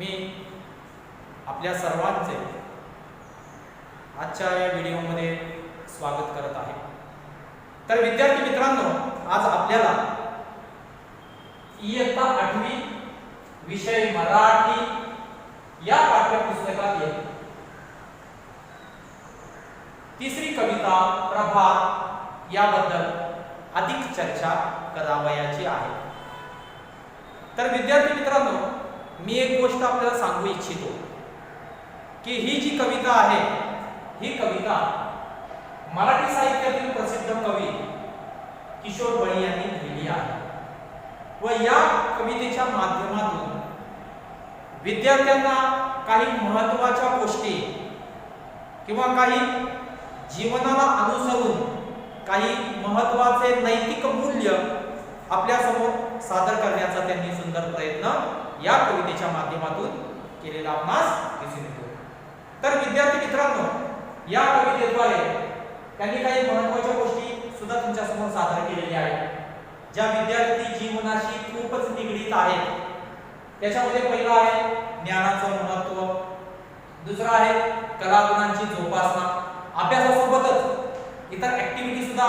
मी आपल्या सर्वांचे आजच्या या व्हिडिओमध्ये स्वागत करत आहे। तर विद्यार्थी मित्रांनो, आज आपल्याला इयत्ता 8वी विषय मराठी या पाठ्यपुस्तकात तिसरी कविता प्रभात याबद्दल अधिक चर्चा करावयाची आहे। तर विद्यार्थी मित्रांनो, मी एक गोष्ट आपल्याला सांगू इच्छितो की ही जी कविता आहे, ही कविता मराठी साहित्यातील प्रसिद्ध कवी किशोर बळी यांनी लिहिली आहे व या कवितेच्या माध्यमातून विद्यार्थ्यांना काही महत्त्वाच्या गोष्टी किंवा काही जीवनाला अनुसरून काही महत्त्वाचे नैतिक मूल्य आपल्या समोर सादर करण्याचा त्यांनी सुंदर प्रयत्न या कवितेच्या माध्यमातून केलेला आपणास दिसून येतो। तर विद्यार्थी मित्रांनो, या कवितेद्वारे त्यांनी काही महत्त्वाच्या गोष्टी सुद्धा तुमच्या समोर सादर केलेल्या आहेत, ज्या विद्यार्थी जीवनाशी खूपच निगडीत आहेत। त्याच्यामध्ये पहिला आहे ज्ञानाचं महत्त्व, दुसरा आहे कलागुणांची जोपासना। अभ्यासासोबतच इतर ऍक्टिव्हिटी सुद्धा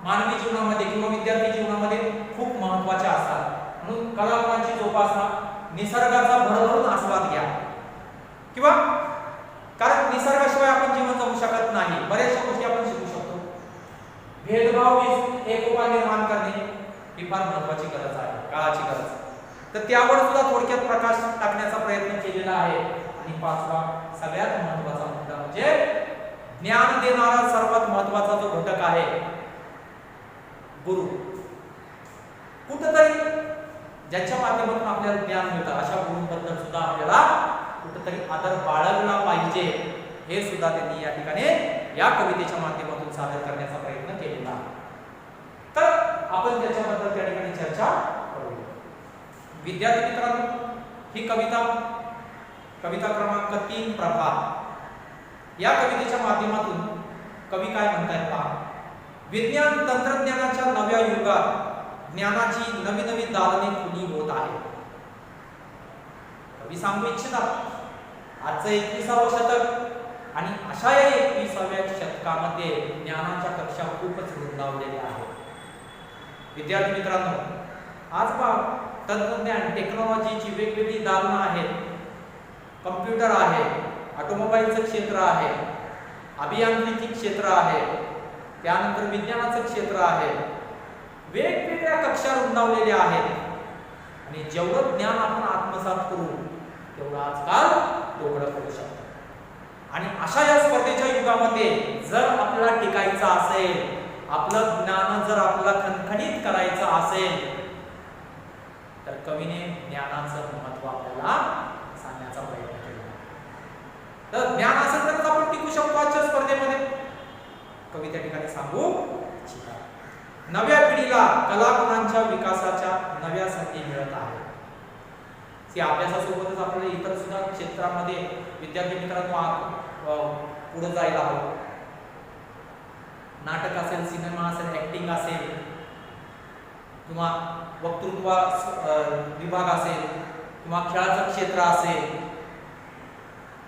मानवी जीवनामध्ये किंवा विद्यार्थी जीवनामध्ये खूप महत्त्वाच्या असतात, म्हणून कलागुणांची जोपासना, निसर्गाचा भरभरून आस्वाद घ्या किंवा कारण निसर्गाशिवाय आपण जीवन जगू शकत नाही। बऱ्याचशा गोष्टी आपण शिकू शकतो। भेदभाव विसरून एकोपा निर्माण करणे ही फार महत्त्वाची गरज आहे, काळाची गरज। तर त्यावर सुद्धा थोडक्यात प्रकाश टाकण्याचा प्रयत्न केलेला आहे। आणि पाचवा सगळ्यात महत्त्वाचा मुद्दा म्हणजे ज्ञान देणारा सर्वात महत्त्वाचा जो घटक आहे गुरु। कुठेतरी ज्याच्या माध्यमातून आपल्याला ज्ञान मिळतं अशा गुरूंबद्दल सुद्धा आपल्याला कुठेतरी आदर बाळगला पाहिजे, हे सुद्धा त्यांनी या ठिकाणी या कवितेच्या माध्यमातून सादर करण्याचा प्रयत्न केलेला आहे। तर आपण त्याच्याबद्दल त्या ठिकाणी चर्चा करूया। विद्यार्थी मित्रांनो, ही कविता क्रमांक 3 प्रभात या कवितेच्या माध्यमातून कवी काय म्हणतायत पहा। विज्ञान तंत्रज्ञानाच्या नव्या युगात ज्ञानाची नवी नवी दालने खुली होत आहे। कवी सांगू इच्छितात आजचं 21सावं शतक आणि अशा या 21व्या शतकामध्ये ज्ञानाच्या कक्षा खूपच रुंदावलेल्या आहेत। विद्यार्थी मित्रांनो, आज पहा तंत्रज्ञान टेक्नॉलॉजीची वेगवेगळी दालनं आहेत। कम्प्युटर आहे, ऑटोमोबाईलचं क्षेत्र आहे, अभियांत्रिकी क्षेत्र आहे, त्यानंतर विज्ञानाचं क्षेत्र आहे, वेगवेगळ्या कक्षा रुंदावलेल्या आहेत। आणि जेवढं ज्ञान आपण आत्मसात करू तेवढं आजकाल तेवढं करू शकतो। आणि अशा या स्पर्धेच्या युगामध्ये जर आपल्याला टिकायचं असेल, आपलं ज्ञान जर आपल्याला खणखणीत करायचं असेल, तर कवीने ज्ञानाचं महत्त्व आपल्याला सांगण्याचा प्रयत्न केला। तर ज्ञान असेल तरच आपण टिकू शकतो आजच्या स्पर्धेमध्ये, कवी त्या ठिकाणी सांगू इच्छितात। नव्या पिढीला कलागुणांच्या विकासाच्या नव्या संधी मिळत आहेत। अभ्यासासोबतच आपल्याला इतर सुद्धा क्षेत्रामध्ये विद्यार्थी मित्रांनो पुढे जायला हवं। नाटक असेल, सिनेमा असेल, ऍक्टिंग असेल किंवा वक्तृत्व विभाग असेल किंवा खेळाचं क्षेत्र असेल,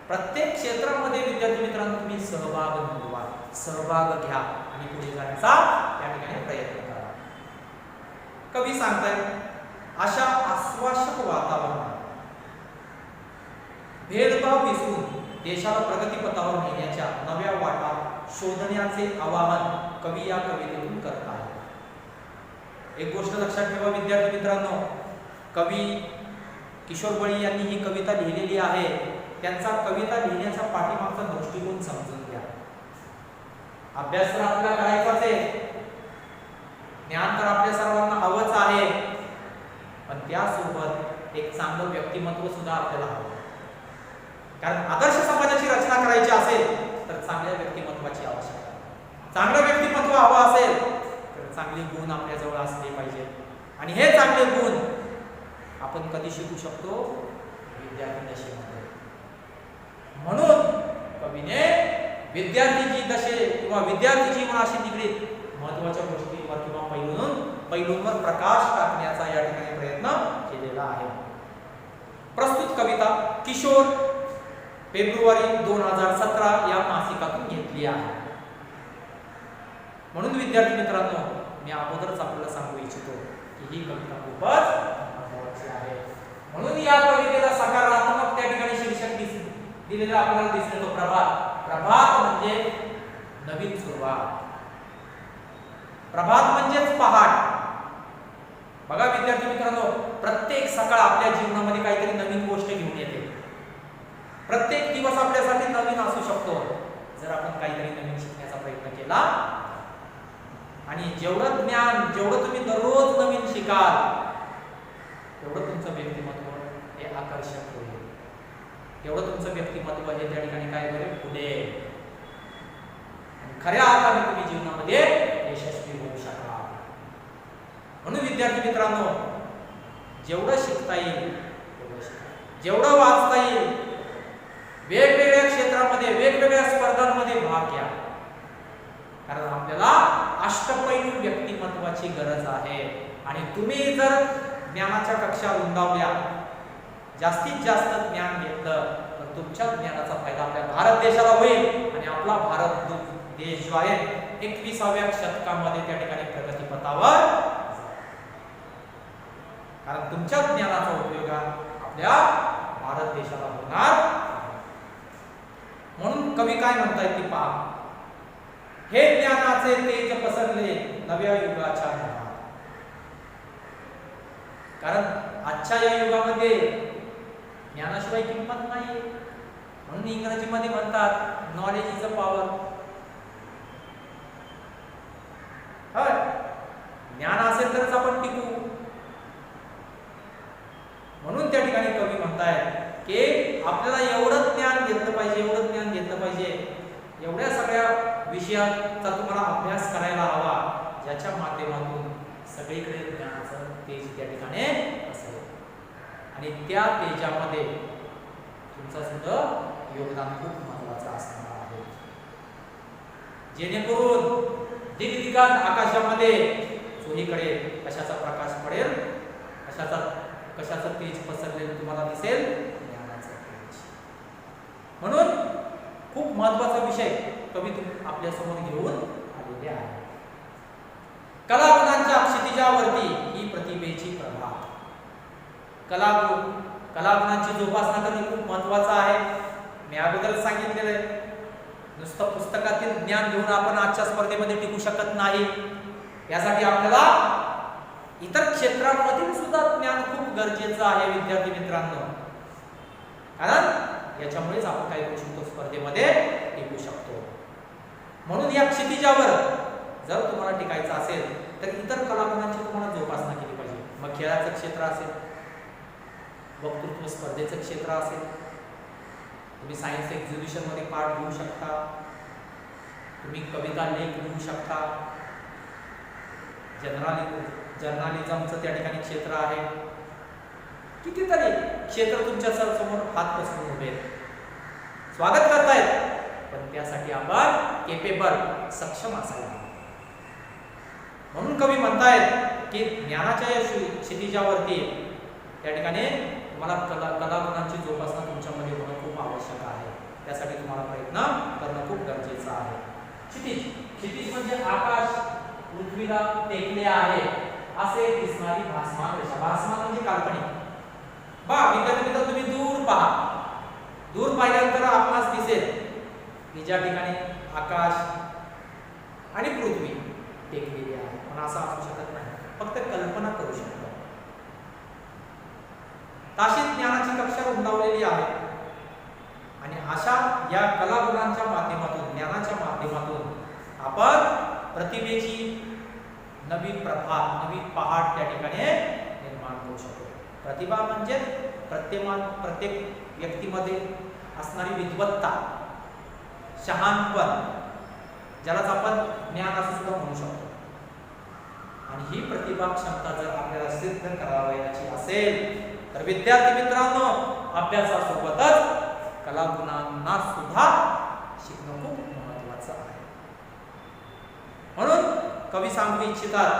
प्रत्येक क्षेत्रामध्ये विद्यार्थी मित्रांनो तुम्ही सहभाग नोंदवा, सहभाग घ्या आणि पुढे जाण्याचा त्या ठिकाणी प्रयत्न करा। कवी सांगतायत अशा आश्वासक वातावरणात भेदभाव विसरून देशाला प्रगतीपथावर नेण्याच्या नव्या वाटा शोधण्याचे आवाहन कवी या कवितेतून करत आहेत। एक गोष्ट लक्षात ठेवा विद्यार्थी मित्रांनो, कवी किशोर बळी यांनी ही कविता लिहिलेली आहे। त्यांचा कविता लिहिण्याचा पाठीमागचा दृष्टिकोन समजून घ्या। अभ्यास तर आपल्याला करायचाच आहे, ज्ञान तर आपल्या सर्वांना हवंच आहे, पण त्यासोबत एक चांगलं व्यक्तिमत्व सुद्धा आपल्याला हवं। कारण आदर्श समाजाची रचना करायची असेल तर चांगल्या व्यक्तिमत्वाची आवश्यकता आहे। चांगलं व्यक्तिमत्व हवं असेल तर चांगले गुण आपल्या जवळ असले पाहिजे। आणि हे चांगले गुण आपण कधी शिकू शकतो? विद्यार्थी दशेमध्ये। म्हणून कवीने विद्यार्थी दशे किंवा विद्यार्थी जीवनाशी निगडीत महत्त्वाच्या गोष्टींवर किंवा पैलूंवर प्रकाश टाकण्याचा या ठिकाणी प्रयत्न केलेला आहे। प्रस्तुत प्रस्तुत कविता किशोर फेब्रुवारी 2017 या मासिकातून घेतली आहे. म्हणून विद्यार्थी मित्रांनो, मी अगोदरच आपल्याला सांगू इच्छितो की ही कविता खूपच महत्त्वाची आहे. म्हणून या कवितेला सकारात्मक त्या ठिकाणी शीर्षक दिलेलं आपल्याला दिसते तो प्रभात. प्रभात म्हणजे नवीन सुरुवात. प्रभात म्हणजेच पहाट. बघा विद्यार्थी मित्रांनो, प्रत्येक सकाळ आपल्या जीवनामध्ये काहीतरी नवीन गोष्ट घेऊन येते. प्रत्येक दिवस आपल्यासाठी नवीन असू शकतो जर आपण काहीतरी नवीन शिकण्याचा प्रयत्न केला. आणि जेवढं ज्ञान, जेवढं तुम्ही दररोज नवीन शिकाल तेवढं तुमचं व्यक्तिमत्व हे आकर्षक होईल. तेवढं तुमचं व्यक्तिमत्व हे त्या ठिकाणी काय होईल, फुलेल. आणि खऱ्या अर्थाने तुम्ही जीवनामध्ये यशस्वी होऊ शकाल. म्हणून विद्यार्थी मित्रांनो, जेवढं शिकता येईल तेवढं शिका. जेवढं वाचता येईल, वेगवेगळ्या क्षेत्रामध्ये वेगवेगळ्या स्पर्धांमध्ये भाग घ्या. कारण आपल्याला अष्टपैलू व्यक्तिमत्वाची गरज आहे. आणि तुम्ही जर ज्ञानाच्या कक्षा रुंदावल्या, जास्तीत जास्त ज्ञान घेतलं तर तुमच्या ज्ञानाचा फायदा आपल्या भारत देशाला होईल. आणि आपला भारत देश जो आहे 21व्या शतकामध्ये त्या ठिकाणी प्रगतीपथावर, कारण तुमच्या ज्ञानाचा उपयोग आपल्या भारत देशाला होणार. म्हणून कवी काय म्हणतायत ते पहा. हे ज्ञानाचे तेज पसरले नव्या युगाच्या नावात. कारण आजच्या या युगामध्ये ज्ञानाशिवाय किंमत नाही. म्हणून इंग्रजीमध्ये म्हणतात नॉलेज इज अ पॉवर. ज्ञान असेल तरच आपण टिकू. म्हणून त्या ठिकाणी कवी म्हणतायत की आपल्याला एवढं ज्ञान घेतलं पाहिजे, एवढं ज्ञान घेतलं पाहिजे, एवढ्या सगळ्या विषयाचा तुम्हाला अभ्यास करायला हवा ज्याच्या माध्यमातून सगळीकडे ज्ञानाचं तेज त्या ठिकाणी असेल. आणि त्या तेजामध्ये तुमचं सुद्धा योगदान खूप महत्त्वाचं असणार आहे. जेणेकरून दिग्दिगंत आकाशामध्ये चोहीकडे कशाचा प्रकाश पडेल, कशाचं तेज पसरलेलं तुम्हाला दिसेल, ज्ञानाचं तेज. म्हणून खूप महत्त्वाचा विषय कवी आपल्या समोर घेऊन आलेले आहे. कलागुणांच्या क्षितिजावरती ही प्रतिभेची प्रभा. कलागुणांची जोपासना करणे खूप महत्त्वाचं आहे. मी अगोदर सांगितलेलं आहे, नुसतं पुस्तकातील ज्ञान घेऊन आपण आजच्या स्पर्धेमध्ये टिकू शकत नाही. यासाठी आपल्याला इतर क्षेत्रांमधील सुद्धा ज्ञान खूप गरजेचं आहे विद्यार्थी मित्रांनो. कारण याच्यामुळेच आपण काय करू शकतो, स्पर्धेमध्ये टिकू शकतो. म्हणून या क्षितिजावर जर तुम्हाला टिकायचं असेल तर इतर कलागुणांची तुम्हाला जोपासना केली पाहिजे. मग खेळाचं क्षेत्र असेल, वक्तृत्व स्पर्धेचं क्षेत्र असेल, तुम्ही सायन्स एक्झिबिशन मध्ये पार्ट घेऊ शकता, तुम्ही कविता लेख लिहू शकता, जर्नलिझमचं त्या ठिकाणी क्षेत्र आहे. कितीतरी क्षेत्र तुमच्या समोर हात पसरून उभे स्वागत करतायत. पण त्यासाठी आपण केपेबल, सक्षम असायला. म्हणून कवी म्हणतायत की ज्ञानाच्या या क्षितिजावरती त्या ठिकाणी तुम्हाला कलागुणांची जोपासना तुमच्यामध्ये होणं खूप आवश्यक आहे. त्यासाठी तुम्हाला प्रयत्न करणं खूप गरजेचं आहे. क्षितिज म्हणजे आकाश पृथ्वीला टेकले आहे असे दिसणारी भासमान रेषा. भासमान म्हणजे काल्पनिक. विद्यार्थी मित्र, तुम्ही दूर पहा. दूर पाहिल्यानंतर आपणास दिसेल की ज्या ठिकाणी आकाश आणि पृथ्वी टेकलेली आहे. पण असं असू शकत नाही, फक्त कल्पना करू शकतो. ताशी ज्ञानाची कक्षा रुंदावलेली आहे. आणि अशा या कलागुणांच्या माध्यमातून, ज्ञानाच्या माध्यमातून आपण प्रतिभेची नवी प्रभा, नवी पहाट त्या ठिकाणी निर्माण करू शकतो. प्रतिभा म्हणजे प्रत्येक व्यक्तीमध्ये असणारी विद्वत्ता, शहाणपण, ज्यालाच आपण ज्ञान असं सुद्धा म्हणू शकतो. आणि ही प्रतिभा क्षमता जर आपल्याला सिद्ध करावयाची असेल तर विद्यार्थी मित्रांनो, अभ्यासासोबतच कलागुणांना सुद्धा शिकणं खूप महत्त्वाचं आहे. म्हणून कवी सांगू इच्छितात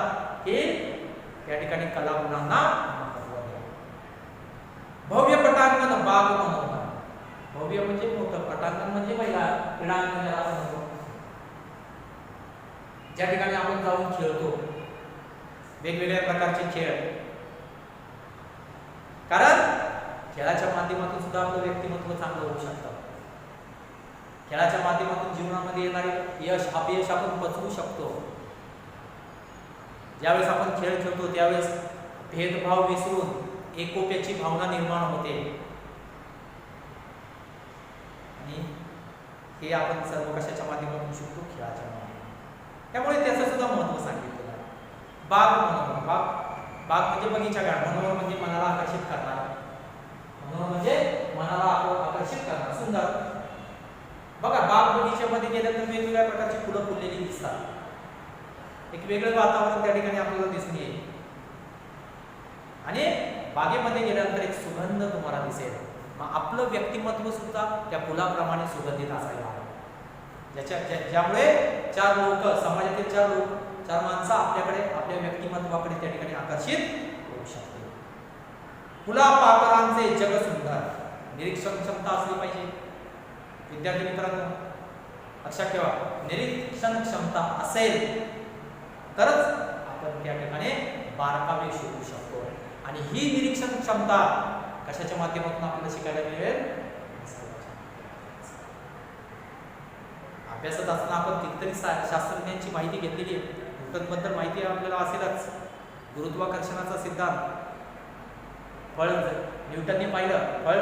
की या ठिकाणी कलागुणांना महत्त्व द्या. भव्य पटांगण म्हणजे मोठं, पटांगण म्हणजे महिला क्रीडांगण ज्याला आपण म्हणतो, ज्या ठिकाणी आपण जाऊन खेळतो वेगवेगळ्या प्रकारचे खेळ. कारण खेळाच्या माध्यमातून सुद्धा आपलं व्यक्तिमत्व चांगलं होऊ शकतं. खेळाच्या माध्यमातून जीवनामध्ये येणारे यश अपयश आपण पचवू शकतो. ज्यावेळेस आपण खेळ खेळतो त्यावेळेस भेदभाव विसरून एकोप्याची भावना निर्माण होते आणि हे आपण सर्व कशाच्या माध्यमातून शिकतो, खेळाच्या माध्यमातून. त्यामुळे त्याचं सुद्धा महत्त्व सांगितलेलं आहे. बाग मनोहर, बाग म्हणजे बगीचा गार्डन, मनोहर म्हणजे मनाला आकर्षित करणार, मनोहर म्हणजे मनाला आकर्षित करणार, सुंदर. बघा बाग बगीच्यामध्ये गेल्यानंतर वेगवेगळ्या प्रकारची फुलं फुललेली दिसतात, एक वेगळं वातावरण त्या ठिकाणी आपल्याला दिसून येईल आणि बागेमध्ये गेल्यानंतर एक सुगंध तुम्हाला दिसेल. मग आपलं व्यक्तिमत्व सुद्धा त्या फुलाप्रमाणे सुगंधित असायला हवं, ज्यामुळे चार लोक, समाजातील चार माणसं आपल्याकडे, आपल्या व्यक्तिमत्वाकडे त्या ठिकाणी आकर्षित होऊ शकते. फुलापाखरांचे जग सुंदर, निरीक्षण क्षमता असली पाहिजे. विद्यार्थी मित्रांनो लक्षात ठेवा, निरीक्षण क्षमता असेल तरच आपण त्या ठिकाणी बारकावे शोधू शकतो. आणि ही निरीक्षण क्षमता कशाच्या माध्यमातून आपल्याला शिकायला मिळेल? अभ्यासात असताना आपण कितीतरी शास्त्रज्ञांची माहिती घेतलेली आहे. न्यूटन बद्दल माहिती आपल्याला असेलच. गुरुत्वाकर्षणाचा सिद्धांत, फळ न्यूटनने पाहिलं, फळ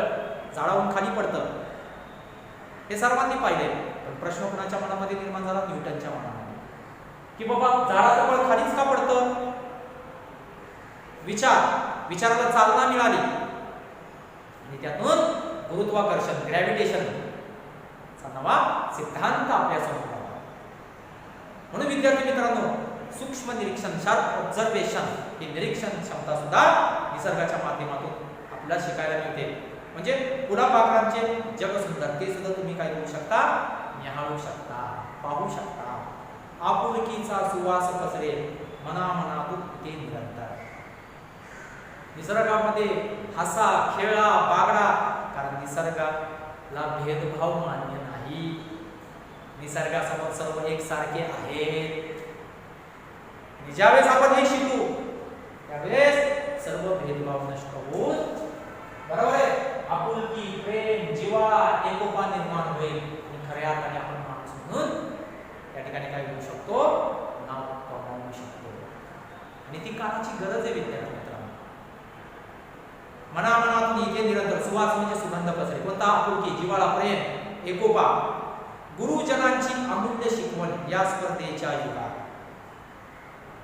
झाडावरून खाली पडतं, हे सर्वांनी पाहिले. पण प्रश्न कोणाच्या मनामध्ये निर्माण झाला? न्यूटनच्या मनामध्ये, की बाबा झाडाचं फळ खालीच का पडतं? विचाराला चालना मिळाली आणि त्यातून गुरुत्वाकर्षण, ग्रॅव्हिटेशन चा नवा सिद्धांत आपल्यासमोर आला. म्हणून विद्यार्थी मित्रांनो, सूक्ष्म निरीक्षण, शार्प ऑब्झर्वेशन, ही निरीक्षण क्षमता सुद्धा निसर्गाच्या माध्यमातून आपल्याला शिकायला मिळते. म्हणजे फुलापाखरांचे जग सुंदर, ते सुद्धा तुम्ही काय करू शकता? निहाळू शकता, पाहू शकता. आपुलकीचा सुवास पसरे मनामनातून ते निरंतर. निसर्गामध्ये हसा, खेळा, बागडा, कारण निसर्गाला भेदभाव मान्य नाही. निसर्गासमोर सर्व एकसारखे आहेत. ज्यावेळेस आपण हे शिकू त्यावेळेस सर्व भेदभाव नष्ट होऊन, बरोबर आहे, आपुलकी, प्रेम, जिव्हाळा, एकोपा निर्माण होईल आणि खऱ्या अर्थाने आपण माणूस म्हणून त्या ठिकाणी काय होऊ शकतो? नाव कमावू शकतो. आणि ती काळाची गरज आहे विद्यार्थी मित्रांनो. मनामनातून इथे निरंतर सुवास म्हणजे सुगंध पसरे. कोणता? आपुलकी, जिव्हाळा, प्रेम, एकोपा. गुरुजनांची अमूल्य शिकवण या स्पर्धेच्या युगात,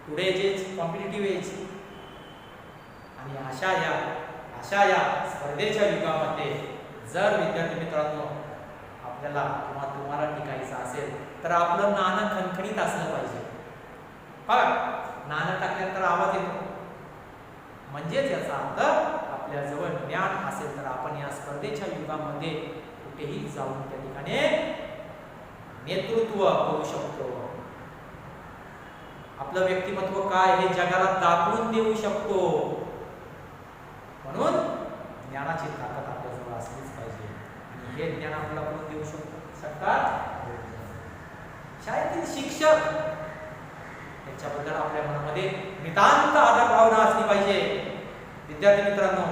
टुडे जे कॉम्पिटिटिव्ह एज, आणि अशा या स्पर्धेच्या युगामध्ये जर विद्यार्थी मित्रांनो आपल्याला किंवा तुम्हाला टिकायचं असेल तर आपलं नाणं खणखणीत असलं पाहिजे. बघा, नाणं टाकल्यानंतर आवाज येतो, म्हणजेच याचा अर्थ आपल्याजवळ ज्ञान असेल तर आपण या स्पर्धेच्या युगामध्ये कुठेही जाऊन त्या ठिकाणी नेतृत्व करू शकतो. आपलं व्यक्तिमत्व काय हे जगाला दाखवून देऊ शकतो. म्हणून ज्ञानाची ताकद आपल्याजवळ असलीच पाहिजे. आणि हे ज्ञान आपल्याला कोण देऊ शकतात? शाळेतील शिक्षक. त्याच्याबद्दल आपल्या मनामध्ये नितांत आदर भावना असली पाहिजे विद्यार्थी मित्रांनो.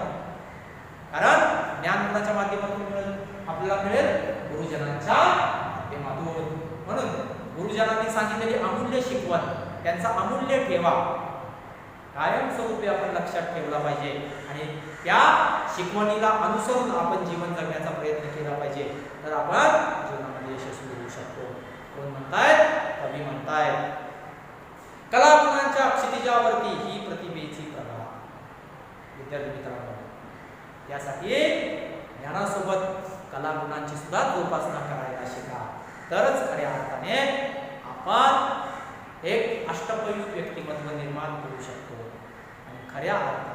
कारण ज्ञान कोणाच्या माध्यमातून मिळेल? आपल्याला मिळेल गुरुजनांच्या माध्यमातून. म्हणून गुरुजनांनी सांगितलेली अमूल्य शिकवण, त्यांचा अमूल्य ठेवा कायमस्वरूपी आपण लक्षात ठेवला पाहिजे आणि त्या शिकवणीला अनुसरून आपण जीवन जगण्याचा प्रयत्न केला पाहिजे. तर आपण जीवनामध्ये यशस्वी होऊ शकतो. कोण म्हणतायत? कवी म्हणतायत, कलागुणांच्या क्षितिजावरती ही प्रतिभेची प्रभा. विद्यार्थी मित्रांनो, यासाठी ज्ञानासोबत कलागुणांची सुद्धा जोपासना करायला शिका. तरच खऱ्या अर्थाने आपण एक अष्टपैलू व्यक्तिमत्व निर्माण करू शकतो आणि खऱ्या अर्थाने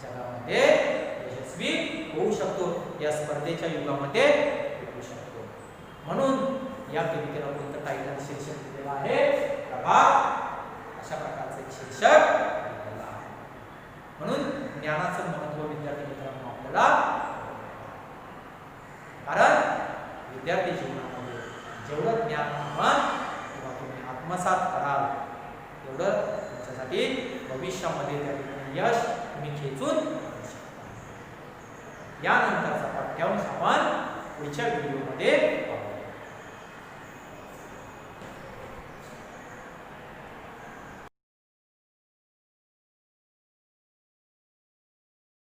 जगामध्ये यशस्वी होऊ शकतो. या स्पर्धेच्या युगामध्ये होऊ शकतो. म्हणून या कवितेला कोणतं टायटल, शीर्षक दिलेलं आहे? प्रभात. अशा प्रकारचं एक शीर्षक दिलेलं आहे. म्हणून ज्ञानाचं महत्त्व विद्यार्थी मित्रांनो आपल्याला जेवढं ज्ञान आपण किंवा तुम्ही आत्मसात कराल तेवढं तुमच्यासाठी भविष्यामध्ये त्या ठिकाणी यश तुम्ही खेचून आणू शकता. यानंतरचा पाठ्यांश आपण पुढच्या व्हिडिओमध्ये पाहू.